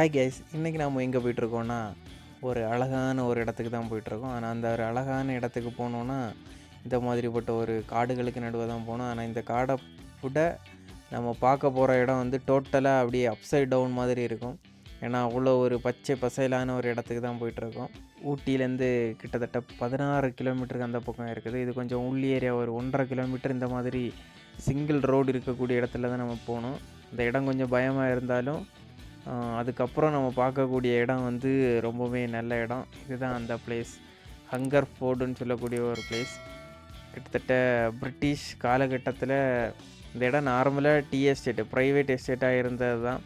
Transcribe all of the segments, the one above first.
Hi guys, இன்றைக்கி நாம் எங்கே போயிட்டுருக்கோன்னா ஒரு அழகான ஒரு இடத்துக்கு தான் போயிட்டுருக்கோம். ஆனால் அந்த ஒரு அழகான இடத்துக்கு போனோன்னா இந்த மாதிரிப்பட்ட ஒரு காடுகளுக்கு நடுவே தான் போகணும். ஆனால் இந்த காடை விட நம்ம பார்க்க போகிற இடம் வந்து டோட்டலாக அப்படியே அப்சைட் டவுன் மாதிரி இருக்கும். ஏன்னா அவ்வளோ ஒரு பச்சை பசையிலான ஒரு இடத்துக்கு தான் போயிட்டுருக்கோம். ஊட்டியிலேருந்து கிட்டத்தட்ட 16 கிலோமீட்டருக்கு அந்த பக்கம் இருக்குது. இது கொஞ்சம் உள் ஏரியா, ஒரு 1.5 கிலோமீட்டர் இந்த மாதிரி சிங்கிள் ரோடு இருக்கக்கூடிய இடத்துல தான் நம்ம போகணும். இந்த இடம் கொஞ்சம் பயமாக இருந்தாலும் அதுக்கப்புறம் நம்ம பார்க்கக்கூடிய இடம் வந்து ரொம்பவே நல்ல இடம். இதுதான் அந்த பிளேஸ், ஹங்கர் ஃபோர்டுன்னு சொல்லக்கூடிய ஒரு பிளேஸ். கிட்டத்தட்ட பிரிட்டிஷ் காலகட்டத்தில் இந்த இடம் நார்மலாக டீ எஸ்டேட்டு, ப்ரைவேட் எஸ்டேட்டாக இருந்தது தான்.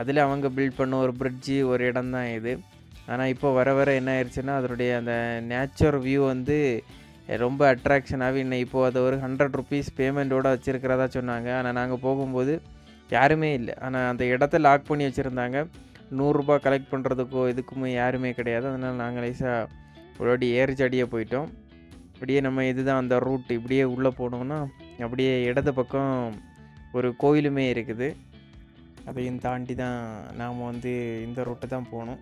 அதில் அவங்க பில்ட் பண்ண ஒரு பிரிட்ஜு, ஒரு இடம் தான் இது. ஆனால் இப்போ வர வர என்ன ஆயிடுச்சுன்னா அதனுடைய அந்த நேச்சுரல் வியூ வந்து ரொம்ப அட்ராக்ஷனாகவே இன்னும் இப்போது அது ஒரு 100 ருபீஸ் பேமெண்ட்டோடு வச்சுருக்கிறதா சொன்னாங்க. ஆனால் நாங்கள் போகும்போது யாருமே இல்லை. ஆனால் அந்த இடத்த லாக் பண்ணி வச்சுருந்தாங்க. ரூ. 100 கலெக்ட் பண்ணுறதுக்கோ இதுக்குமே யாருமே கிடையாது. அதனால் நாங்கள் லேசாக ஒரு வாட்டி ஏறிச்சடியே போயிட்டோம். அப்படியே நம்ம இதுதான் அந்த ரூட். இப்படியே உள்ளே போனோம்னா அப்படியே இடது பக்கம் ஒரு கோயிலுமே இருக்குது. அதையும் தாண்டி தான் நாம் வந்து இந்த ரூட்டை தான் போகணும்.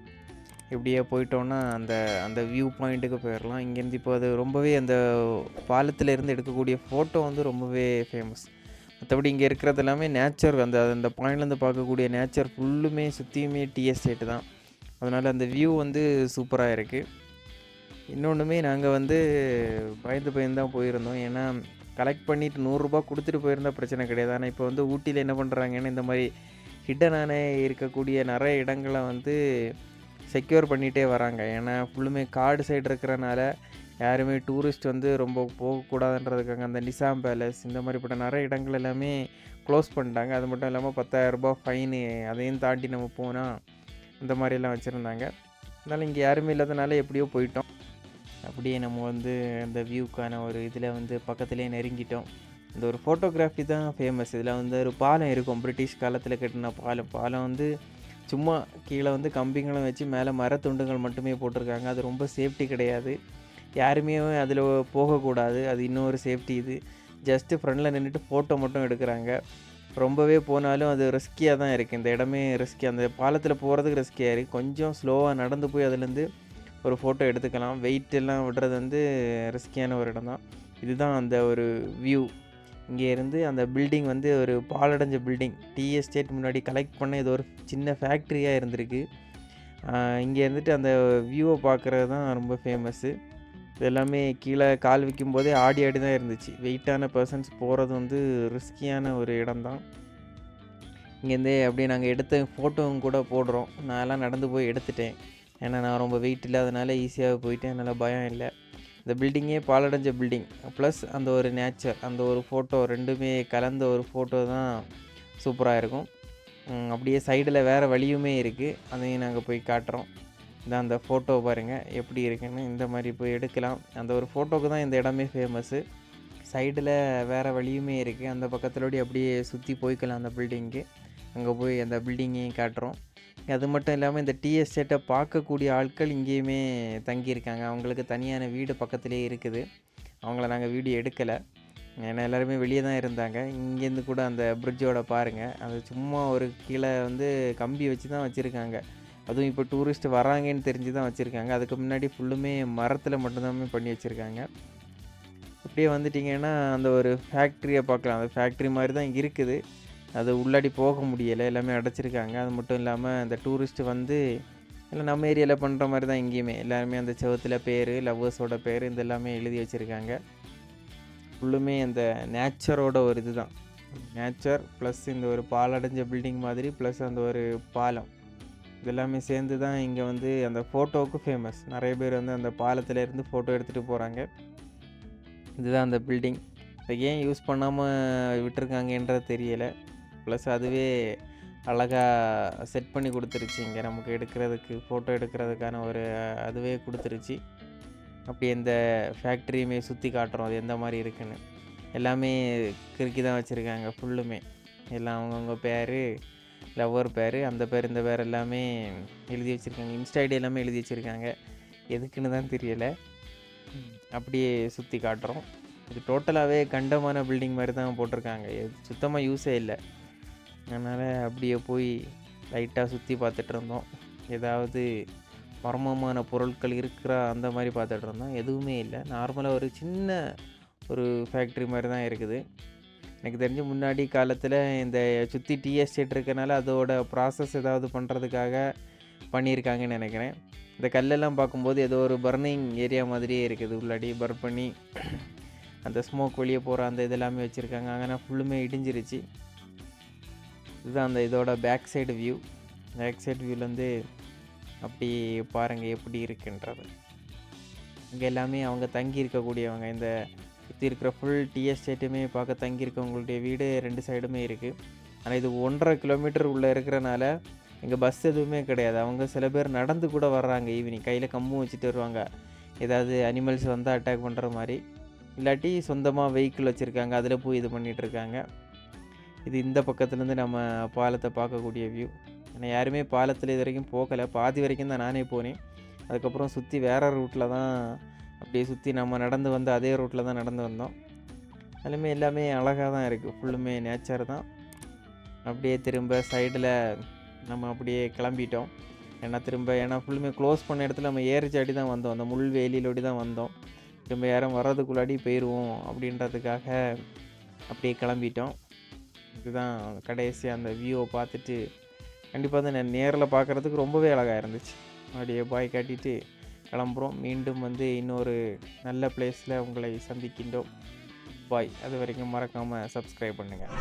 இப்படியே போயிட்டோன்னா அந்த அந்த வியூ பாயிண்ட்டுக்கு போயிடலாம். இங்கேருந்து இப்போ அது ரொம்பவே அந்த பாலத்திலேருந்து எடுக்கக்கூடிய ஃபோட்டோ வந்து ரொம்பவே ஃபேமஸ். மற்றபடி இங்கே இருக்கிறது எல்லாமே நேச்சர். அந்த அந்த பாயிண்ட்லேருந்து பார்க்கக்கூடிய நேச்சர் ஃபுல்லுமே சுற்றியுமே டீ எஸ்டேட்டு தான். அதனால் அந்த வியூ வந்து சூப்பராக இருக்குது. இன்னொன்றுமே நாங்கள் வந்து பயந்து தான் போயிருந்தோம். ஏன்னா கலெக்ட் பண்ணிவிட்டு ரூ. 100 கொடுத்துட்டு போயிருந்தால் பிரச்சனை கிடையாது. ஆனால் இப்போ வந்து ஊட்டியில் என்ன பண்ணுறாங்கன்னா இந்த மாதிரி ஹிட்டனான இருக்கக்கூடிய நிறைய இடங்களை வந்து செக்யூர் பண்ணிகிட்டே வராங்க. ஏன்னா ஃபுல்லுமே காடு சைடு இருக்கிறனால யாருமே டூரிஸ்ட் வந்து ரொம்ப போகக்கூடாதுன்றதுக்காக அந்த நிசாம் பேலஸ் இந்த மாதிரிப்பட்ட நிறைய இடங்கள் எல்லாமே க்ளோஸ் பண்ணிட்டாங்க. அது மட்டும் இல்லாமல் ரூ. 10,000 ஃபைனு, அதையும் தாண்டி நம்ம போனால் இந்த மாதிரிலாம் வச்சுருந்தாங்க. அதனால் இங்கே யாருமே இல்லாதனால எப்படியோ போயிட்டோம். அப்படியே நம்ம வந்து அந்த வியூக்கான ஒரு இதில் வந்து பக்கத்துலேயே நெருங்கிட்டோம். இந்த ஒரு ஃபோட்டோகிராஃபி தான் ஃபேமஸ். இதில் வந்து ஒரு பாலம் இருக்கும், பிரிட்டிஷ் காலத்தில் கட்டின பாலம் வந்து சும்மா கீழே வந்து கம்பிங்களும் வச்சு மேலே மரத்துண்டுகள் மட்டுமே போட்டிருக்காங்க. அது ரொம்ப சேஃப்டி கிடையாது. யாருமே அதில் போகக்கூடாது. அது இன்னொரு சேஃப்டி. இது ஜஸ்ட்டு ஃப்ரண்டில் நின்றுட்டு ஃபோட்டோ மட்டும் எடுக்கிறாங்க. ரொம்பவே போனாலும் அது ரிஸ்கியாக தான் இருக்குது. இந்த இடமே ரிஸ்கி. அந்த பாலத்தில் போகிறதுக்கு ரிஸ்கியாக இருக்குது. கொஞ்சம் ஸ்லோவாக நடந்து போய் அதுலேருந்து ஒரு ஃபோட்டோ எடுத்துக்கலாம். வெயிட் எல்லாம் விடுறது வந்து ரிஸ்கியான ஒரு இடம் தான். இதுதான் அந்த ஒரு வியூ. இங்கே இருந்து அந்த பில்டிங் வந்து ஒரு பாலடைஞ்ச பில்டிங். டீ எஸ்டேட் முன்னாடி கலெக்ட் பண்ண இது ஒரு சின்ன ஃபேக்ட்ரியாக இருந்திருக்கு. இங்கே இருந்துட்டு அந்த வியூவை பார்க்குறது தான் ரொம்ப ஃபேமஸ்ஸு. இது எல்லாமே கீழே கால் வைக்கும்போதே ஆடி தான் இருந்துச்சு. வெயிட்டான பர்சன்ஸ் போகிறது வந்து ரிஸ்கியான ஒரு இடம் தான். இங்கேருந்தே அப்படியே நாங்கள் எடுத்த ஃபோட்டோவும் கூட போடுறோம். நான்லாம் நடந்து போய் எடுத்துட்டேன். ஏன்னா நான் ரொம்ப வெயிட் இல்லாதனால ஈஸியாக போயிட்டேன். அதனால் பயம் இல்லை. இந்த பில்டிங்கே பாலடைஞ்ச பில்டிங் ப்ளஸ் அந்த ஒரு நேச்சர், அந்த ஒரு ஃபோட்டோ ரெண்டுமே கலந்த ஒரு ஃபோட்டோ தான் சூப்பராக இருக்கும். அப்படியே சைடில் வேறு வழியுமே இருக்குது. அதையும் நாங்கள் போய் காட்டுறோம். இதான் அந்த ஃபோட்டோ பாருங்கள் எப்படி இருக்குன்னு. இந்த மாதிரி போய் எடுக்கலாம். அந்த ஒரு ஃபோட்டோவுக்கு தான் இந்த இடமே ஃபேமஸ்ஸு. சைடில் வேறு வழியுமே இருக்குது. அந்த பக்கத்துலோடி அப்படியே சுற்றி போய்க்கலாம் அந்த பில்டிங்க்கு. அங்கே போய் அந்த பில்டிங்கையும் காட்டுறோம். அது மட்டும் இல்லாமல் இந்த டீ எஸ்டேட்டை பார்க்கக்கூடிய ஆட்கள் இங்கேயுமே தங்கியிருக்காங்க. அவங்களுக்கு தனியான வீடு பக்கத்துலேயே இருக்குது. அவங்கள நாங்கள் வீடியோ எடுக்கலை. ஏன்னா எல்லாருமே வெளியே தான் இருந்தாங்க. இங்கேருந்து கூட அந்த பிரிட்ஜோட பாருங்கள். அது சும்மா ஒரு கீழே வந்து கம்பி வச்சு தான் வச்சுருக்காங்க. அதுவும் இப்போ டூரிஸ்ட் வராங்கன்னு தெரிஞ்சு தான் வச்சுருக்காங்க. அதுக்கு முன்னாடி ஃபுல்லுமே மரத்தில் மட்டும்தான் பண்ணி வச்சுருக்காங்க. இப்படியே வந்துட்டிங்கன்னா அந்த ஒரு ஃபேக்ட்ரியை பார்க்கலாம். அந்த ஃபேக்ட்ரி மாதிரி தான் இருக்குது. அது உள்ளாடி போக முடியலை, எல்லாமே அடைச்சிருக்காங்க. அது மட்டும் இல்லாமல் அந்த டூரிஸ்ட்டு வந்து இல்லை நம்ம ஏரியாவில் பண்ணுற மாதிரி தான் இங்கேயுமே எல்லாருமே அந்த செவத்தில் பேர், லவ்வர்ஸோட பேர் இது எல்லாமே எழுதி வச்சுருக்காங்க. ஃபுல்லுமே அந்த நேச்சரோட ஒரு இது தான். நேச்சர் ப்ளஸ் இந்த ஒரு பாலடைஞ்ச பில்டிங் மாதிரி ப்ளஸ் அந்த ஒரு பாலம், இதெல்லாமே சேர்ந்து தான் இங்கே வந்து அந்த ஃபோட்டோவுக்கு ஃபேமஸ். நிறைய பேர் வந்து அந்த பாலத்திலேருந்து ஃபோட்டோ எடுத்துகிட்டு போகிறாங்க. இதுதான் அந்த பில்டிங். இப்போ ஏன் யூஸ் பண்ணாமல் விட்டுருக்காங்கன்றது தெரியலை. ப்ளஸ் அதுவே அழகாக செட் பண்ணி கொடுத்துருச்சு. இங்கே நமக்கு எடுக்கிறதுக்கு ஃபோட்டோ எடுக்கிறதுக்கான ஒரு அதுவே கொடுத்துருச்சு. அப்படி இந்த ஃபேக்ட்ரியுமே சுற்றி காட்டுறோம் அது எந்த மாதிரி இருக்குன்னு. எல்லாமே கிறுக்கி தான் வச்சுருக்காங்க ஃபுல்லுமே. எல்லாம் அவங்கவுங்க பேர், லவ்வர் பேர், அந்த பேர் இந்த பேர் எல்லாமே எழுதி வச்சுருக்காங்க. இன்ஸ்டா ஐடி எல்லாமே எழுதி வச்சுருக்காங்க. எதுக்குன்னு தான் தெரியலை. அப்படியே சுற்றி காட்டுறோம். இது டோட்டலாகவே கண்டமான பில்டிங் மாதிரி தான் போட்டிருக்காங்க. சுத்தமாக யூஸே இல்லை. அதனால் அப்படியே போய் லைட்டாக சுற்றி பார்த்துட்டு இருந்தோம். ஏதாவது மர்மமான பொருட்கள் இருக்கிறா அந்த மாதிரி பார்த்துட்டு இருந்தோம். எதுவுமே இல்லை. நார்மலாக ஒரு சின்ன ஒரு ஃபேக்ட்ரி மாதிரி தான் இருக்குது. எனக்கு தெரிஞ்சு முன்னாடி காலத்தில் இந்த சுற்றி டீ எஸ்டேட் இருக்கனால அதோட ப்ராசஸ் ஏதாவது பண்ணுறதுக்காக பண்ணியிருக்காங்கன்னு நினைக்கிறேன். இந்த கல்லெல்லாம் பார்க்கும்போது ஏதோ ஒரு பர்னிங் ஏரியா மாதிரியே இருக்குது. உள்ளாடி பர்ன் பண்ணி அந்த ஸ்மோக் வெளியே போகிற அந்த இதெல்லாமே வச்சுருக்காங்க. ஆனால் ஃபுல்லுமே இடிஞ்சிருச்சு. இதுதான் அந்த இதோட back side view. Back side வியூலேருந்து அப்படி பாருங்கள் எப்படி இருக்குன்றது. இங்கே எல்லாமே அவங்க தங்கி இருக்கக்கூடியவங்க. இந்த சுற்றி இருக்கிற ஃபுல் டீ எஸ்டேட்டுமே பார்க்க தங்கியிருக்கவங்களுடைய வீடு 2 சைடுமே இருக்குது. ஆனால் இது 1.5 கிலோமீட்டர் உள்ளே இருக்கிறனால இங்கே பஸ் எதுவுமே கிடையாது. அவங்க சில பேர் நடந்து கூட வர்றாங்க. ஈவினிங் கையில் கம்பும் வச்சுட்டு வருவாங்க. ஏதாவது அனிமல்ஸ் வந்தால் அட்டாக் பண்ணுற மாதிரி. இல்லாட்டி சொந்தமாக வெஹிக்கிள் வச்சுருக்காங்க. அதில் போய் இது பண்ணிகிட்ருக்காங்க. இது இந்த பக்கத்துலேருந்து நம்ம பாலத்தை பார்க்கக்கூடிய வியூ. ஆனால் யாருமே பாலத்தில் இது வரைக்கும் போகலை. பாதி வரைக்கும் தான் நானே போனேன். அதுக்கப்புறம் சுற்றி வேறு ரூட்டில் தான் அப்படியே சுற்றி நம்ம நடந்து வந்து அதே ரூட்டில் தான் நடந்து வந்தோம். அதுலேயுமே எல்லாமே அழகாக தான் இருக்குது. ஃபுல்லுமே நேச்சர் தான். அப்படியே திரும்ப சைடில் நம்ம அப்படியே கிளம்பிட்டோம். ஏன்னா ஃபுல்லுமே க்ளோஸ் பண்ண இடத்துல நம்ம ஏறிச்சாடி தான் வந்தோம். அந்த முள் வேலியிலோடி தான் வந்தோம். திரும்ப யாரும் வர்றதுக்குள்ளாடி போயிடுவோம் அப்படின்றதுக்காக அப்படியே கிளம்பிட்டோம். இதுதான் கடைசியாக அந்த வியூவை பார்த்துட்டு கண்டிப்பாக தான் நான் நேரில் பார்க்குறதுக்கு ரொம்பவே அழகாக இருந்துச்சு. அப்படியே பாய் காட்டிட்டு கிளம்புறோம். மீண்டும் இன்னொரு நல்ல பிளேஸில் உங்களை சந்திக்கின்றோம். பாய். அது வரைக்கும் மறக்காமல் சப்ஸ்கிரைப் பண்ணுங்கள்.